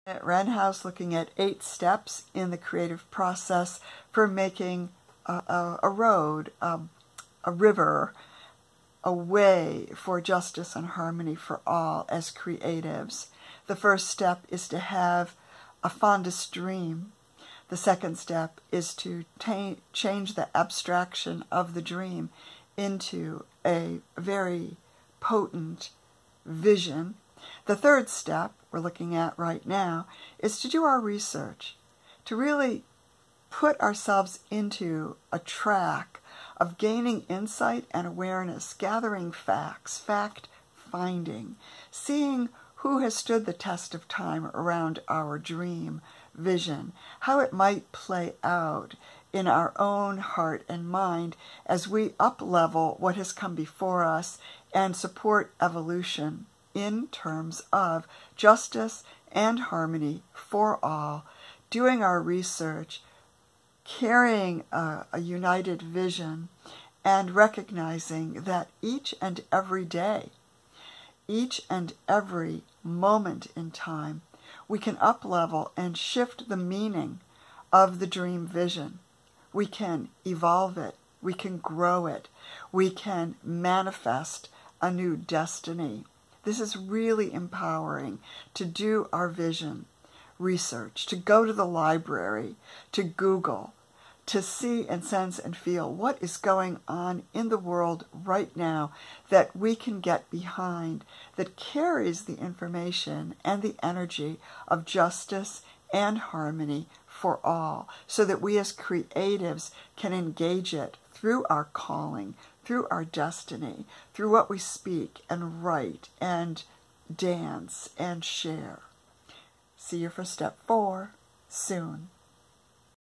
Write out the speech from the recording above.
At Wren House, looking at 8 steps in the creative process for making a road, a river, a way for justice and harmony for all as creatives. The first step is to have a fondest dream. The second step is to change the abstraction of the dream into a very potent vision. The third step we're looking at right now is to do our research, to really put ourselves into a track of gaining insight and awareness, gathering facts, fact-finding, seeing who has stood the test of time around our dream vision, how it might play out in our own heart and mind as we up-level what has come before us and support evolution in terms of justice and harmony for all, doing our research, carrying a united vision, and recognizing that each and every day, each and every moment in time, we can up-level and shift the meaning of the dream vision. We can evolve it, we can grow it, we can manifest a new destiny. This is really empowering to do our vision research, to go to the library, to Google, to see and sense and feel what is going on in the world right now that we can get behind, that carries the information and the energy of justice and harmony for all, so that we as creatives can engage it through our calling, through our destiny, through what we speak and write and dance and share. See you for step 4 soon.